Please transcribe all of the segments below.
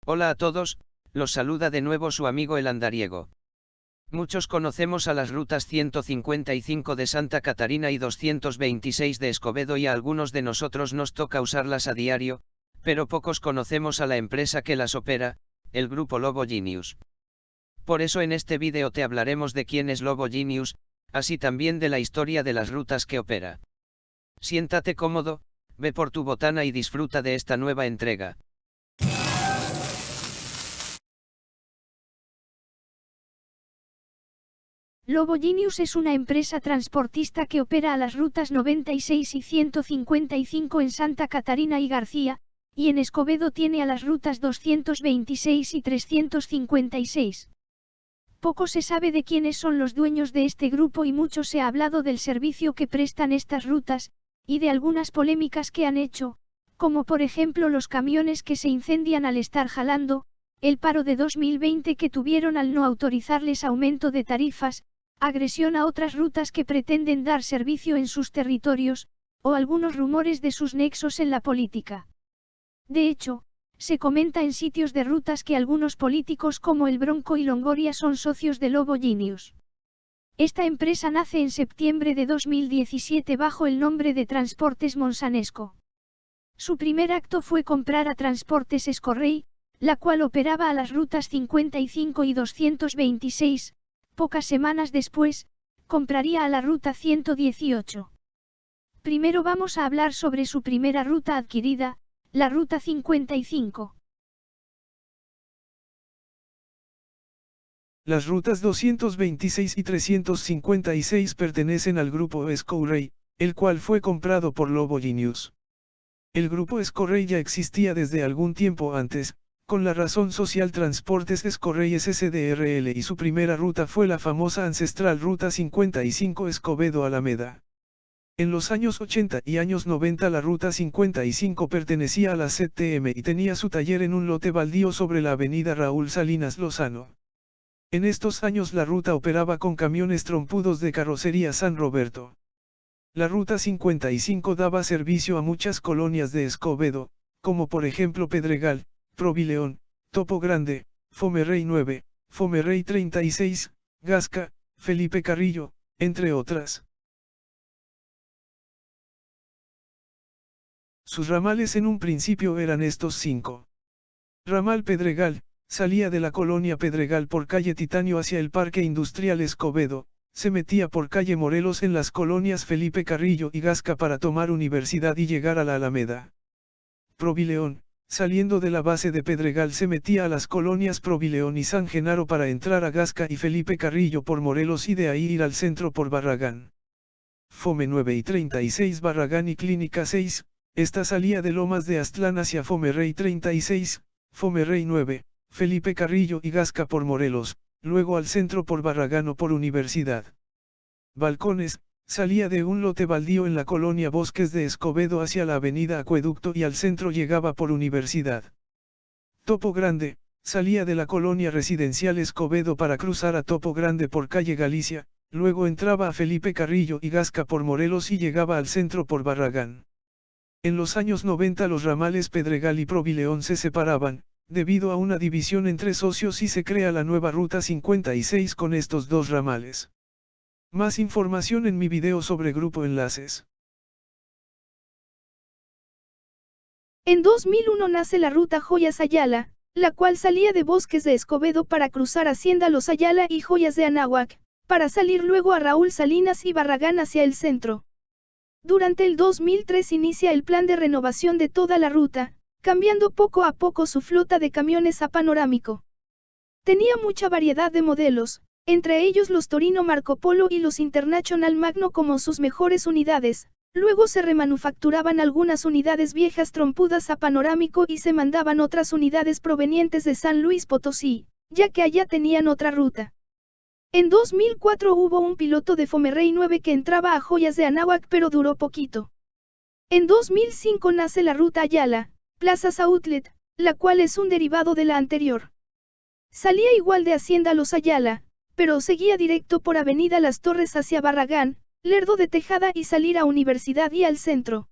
Hola a todos, los saluda de nuevo su amigo el andariego. Muchos conocemos a las rutas 155 de Santa Catarina y 226 de Escobedo y a algunos de nosotros nos toca usarlas a diario, pero pocos conocemos a la empresa que las opera, el grupo Lobo Genius. Por eso en este vídeo te hablaremos de quién es Lobo Genius, así también de la historia de las rutas que opera. Siéntate cómodo, ve por tu botana y disfruta de esta nueva entrega. Lobo Genius es una empresa transportista que opera a las rutas 96 y 155 en Santa Catarina y García, y en Escobedo tiene a las rutas 226 y 356. Poco se sabe de quiénes son los dueños de este grupo y mucho se ha hablado del servicio que prestan estas rutas, y de algunas polémicas que han hecho, como por ejemplo los camiones que se incendian al estar jalando, el paro de 2020 que tuvieron al no autorizarles aumento de tarifas, agresión a otras rutas que pretenden dar servicio en sus territorios, o algunos rumores de sus nexos en la política. De hecho, se comenta en sitios de rutas que algunos políticos como el Bronco y Longoria son socios de Lobo Genius. Esta empresa nace en septiembre de 2017 bajo el nombre de Transportes Monsanesco. Su primer acto fue comprar a Transportes Escorrey, la cual operaba a las rutas 55 y 226, pocas semanas después, compraría a la ruta 118. Primero vamos a hablar sobre su primera ruta adquirida, la ruta 55. Las rutas 226 y 356 pertenecen al grupo Escorrey, el cual fue comprado por Lobo Genius. El grupo Escorrey ya existía desde algún tiempo antes, con la razón social Transportes Escorrey SCDRL y su primera ruta fue la famosa ancestral Ruta 55 Escobedo-Alameda. En los años 80 y años 90 la Ruta 55 pertenecía a la ZTM y tenía su taller en un lote baldío sobre la avenida Raúl Salinas Lozano. En estos años la ruta operaba con camiones trompudos de carrocería San Roberto. La Ruta 55 daba servicio a muchas colonias de Escobedo, como por ejemplo Pedregal, Provileón, Topo Grande, Fomerrey 9, Fomerrey 36, Gasca, Felipe Carrillo, entre otras. Sus ramales en un principio eran estos 5. Ramal Pedregal, salía de la colonia Pedregal por calle Titanio hacia el Parque Industrial Escobedo, se metía por calle Morelos en las colonias Felipe Carrillo y Gasca para tomar Universidad y llegar a la Alameda. Provileón, saliendo de la base de Pedregal se metía a las colonias Provileón y San Genaro para entrar a Gasca y Felipe Carrillo por Morelos y de ahí ir al centro por Barragán. Fome 9 y 36 Barragán y Clínica 6, esta salía de Lomas de Aztlán hacia Fomerrey 36, Fomerrey 9, Felipe Carrillo y Gasca por Morelos, luego al centro por Barragán o por Universidad. Balcones, salía de un lote baldío en la colonia Bosques de Escobedo hacia la avenida Acueducto y al centro llegaba por Universidad. Topo Grande, salía de la colonia residencial Escobedo para cruzar a Topo Grande por calle Galicia, luego entraba a Felipe Carrillo y Gasca por Morelos y llegaba al centro por Barragán. En los años 90 los ramales Pedregal y Provileón se separaban, debido a una división entre socios y se crea la nueva Ruta 56 con estos dos ramales. Más información en mi video sobre Grupo Enlaces. En 2001 nace la ruta Joyas Ayala, la cual salía de Bosques de Escobedo para cruzar Hacienda Los Ayala y Joyas de Anáhuac, para salir luego a Raúl Salinas y Barragán hacia el centro. Durante el 2003 inicia el plan de renovación de toda la ruta, cambiando poco a poco su flota de camiones a panorámico. Tenía mucha variedad de modelos, entre ellos los Torino Marco Polo y los International Magno como sus mejores unidades. Luego se remanufacturaban algunas unidades viejas trompudas a panorámico y se mandaban otras unidades provenientes de San Luis Potosí, ya que allá tenían otra ruta. En 2004 hubo un piloto de Fomerrey 9 que entraba a Joyas de Anáhuac pero duró poquito. En 2005 nace la ruta Ayala, Plazas Outlet, la cual es un derivado de la anterior. Salía igual de Hacienda Los Ayala, pero seguía directo por Avenida Las Torres hacia Barragán, Lerdo de Tejada y salir a Universidad y al centro.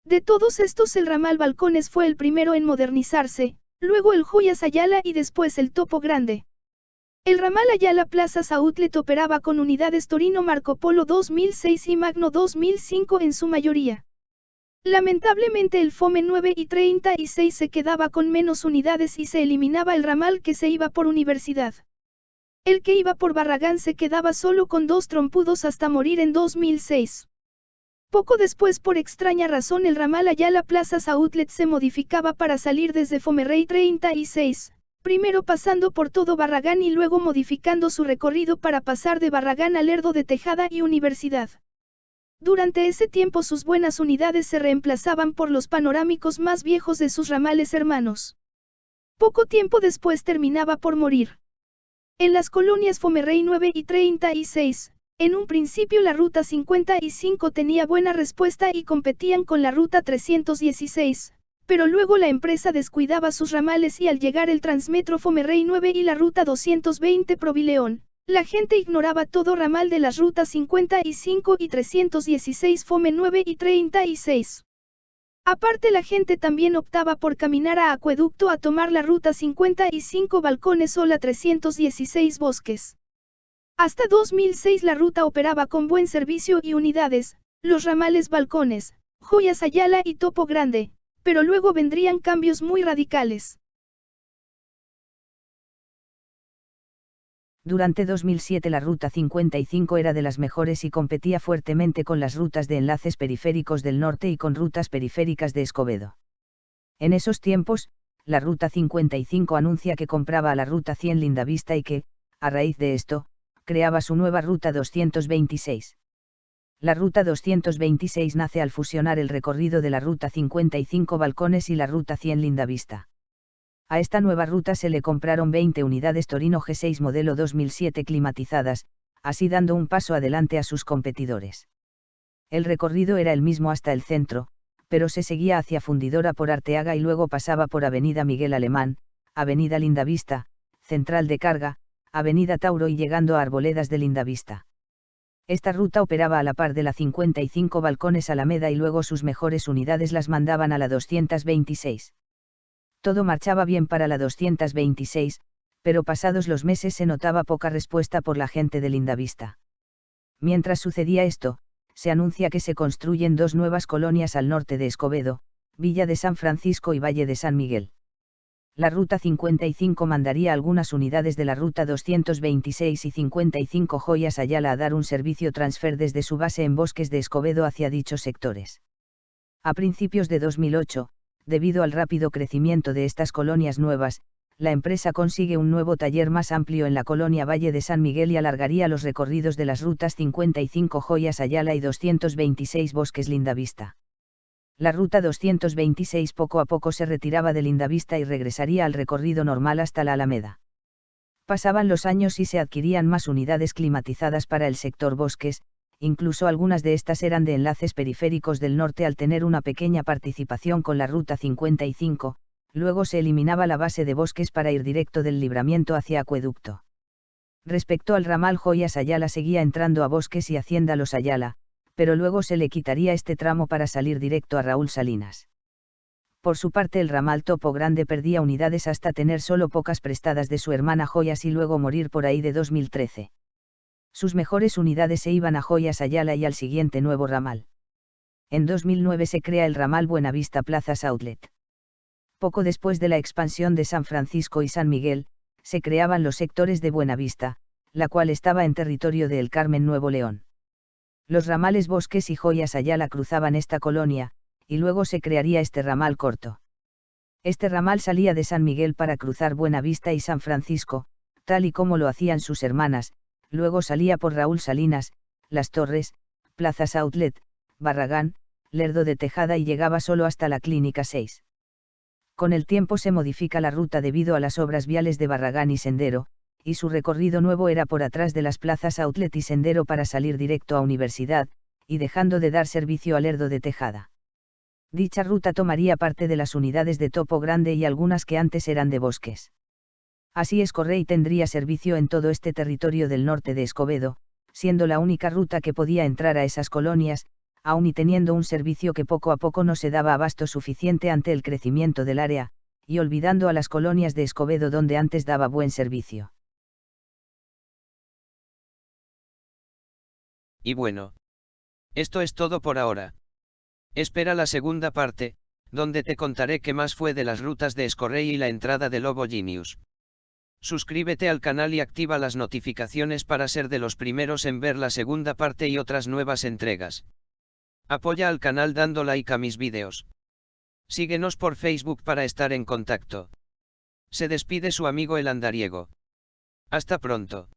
De todos estos el ramal Balcones fue el primero en modernizarse, luego el Joyas Ayala y después el Topo Grande. El ramal Ayala Plazas Outlet operaba con unidades Torino Marco Polo 2006 y Magno 2005 en su mayoría. Lamentablemente el FOME 9 y 36 se quedaba con menos unidades y se eliminaba el ramal que se iba por Universidad. El que iba por Barragán se quedaba solo con 2 trompudos hasta morir en 2006. Poco después, por extraña razón, el ramal Ayala Plazas Outlet se modificaba para salir desde Fomerrey 36, primero pasando por todo Barragán y luego modificando su recorrido para pasar de Barragán a Lerdo de Tejada y Universidad. Durante ese tiempo sus buenas unidades se reemplazaban por los panorámicos más viejos de sus ramales hermanos. Poco tiempo después terminaba por morir. En las colonias Fomerrey 9 y 36, en un principio la ruta 55 tenía buena respuesta y competían con la ruta 316, pero luego la empresa descuidaba sus ramales y al llegar el Transmetro Fomerrey 9 y la ruta 220 Provileón, la gente ignoraba todo ramal de las rutas 55 y 316 Fome 9 y 36. Aparte, la gente también optaba por caminar a Acueducto a tomar la ruta 55 Balcones o la 316 Bosques. Hasta 2006 la ruta operaba con buen servicio y unidades, los ramales Balcones, Joyas Ayala y Topo Grande, pero luego vendrían cambios muy radicales. Durante 2007 la Ruta 55 era de las mejores y competía fuertemente con las rutas de enlaces periféricos del norte y con rutas periféricas de Escobedo. En esos tiempos, la Ruta 55 anuncia que compraba a la Ruta 100 Lindavista y que, a raíz de esto, creaba su nueva Ruta 226. La Ruta 226 nace al fusionar el recorrido de la Ruta 55 Balcones y la Ruta 100 Lindavista. A esta nueva ruta se le compraron 20 unidades Torino G6 modelo 2007 climatizadas, así dando un paso adelante a sus competidores. El recorrido era el mismo hasta el centro, pero se seguía hacia Fundidora por Arteaga y luego pasaba por Avenida Miguel Alemán, Avenida Lindavista, Central de Carga, Avenida Tauro y llegando a Arboledas de Lindavista. Esta ruta operaba a la par de la 55 Balcones Alameda y luego sus mejores unidades las mandaban a la 226. Todo marchaba bien para la 226, pero pasados los meses se notaba poca respuesta por la gente de Lindavista. Mientras sucedía esto, se anuncia que se construyen 2 nuevas colonias al norte de Escobedo, Villa de San Francisco y Valle de San Miguel. La Ruta 55 mandaría algunas unidades de la Ruta 226 y 55 Joyas Ayala a dar un servicio transfer desde su base en Bosques de Escobedo hacia dichos sectores. A principios de 2008, debido al rápido crecimiento de estas colonias nuevas, la empresa consigue un nuevo taller más amplio en la colonia Valle de San Miguel y alargaría los recorridos de las rutas 55 Joyas Ayala y 226 Bosques Lindavista. La ruta 226 poco a poco se retiraba de Lindavista y regresaría al recorrido normal hasta la Alameda. Pasaban los años y se adquirían más unidades climatizadas para el sector Bosques, incluso algunas de estas eran de enlaces periféricos del norte al tener una pequeña participación con la Ruta 55, luego se eliminaba la base de Bosques para ir directo del Libramiento hacia Acueducto. Respecto al ramal Joyas Ayala seguía entrando a Bosques y Hacienda Los Ayala, pero luego se le quitaría este tramo para salir directo a Raúl Salinas. Por su parte el ramal Topo Grande perdía unidades hasta tener solo pocas prestadas de su hermana Joyas y luego morir por ahí de 2013. Sus mejores unidades se iban a Joyas Ayala y al siguiente nuevo ramal. En 2009 se crea el ramal Buenavista Plazas Outlet. Poco después de la expansión de San Francisco y San Miguel, se creaban los sectores de Buenavista, la cual estaba en territorio de El Carmen Nuevo León. Los ramales Bosques y Joyas Ayala cruzaban esta colonia, y luego se crearía este ramal corto. Este ramal salía de San Miguel para cruzar Buenavista y San Francisco, tal y como lo hacían sus hermanas, luego salía por Raúl Salinas, Las Torres, Plazas Outlet, Barragán, Lerdo de Tejada y llegaba solo hasta la Clínica 6. Con el tiempo se modifica la ruta debido a las obras viales de Barragán y Sendero, y su recorrido nuevo era por atrás de las plazas Outlet y Sendero para salir directo a Universidad, y dejando de dar servicio a Lerdo de Tejada. Dicha ruta tomaría parte de las unidades de Topo Grande y algunas que antes eran de Bosques. Así Escorrey tendría servicio en todo este territorio del norte de Escobedo, siendo la única ruta que podía entrar a esas colonias, aun y teniendo un servicio que poco a poco no se daba abasto suficiente ante el crecimiento del área, y olvidando a las colonias de Escobedo donde antes daba buen servicio. Y bueno. Esto es todo por ahora. Espera la segunda parte, donde te contaré qué más fue de las rutas de Escorrey y la entrada de Lobo Genius. Suscríbete al canal y activa las notificaciones para ser de los primeros en ver la segunda parte y otras nuevas entregas. Apoya al canal dando like a mis vídeos. Síguenos por Facebook para estar en contacto. Se despide su amigo el andariego. Hasta pronto.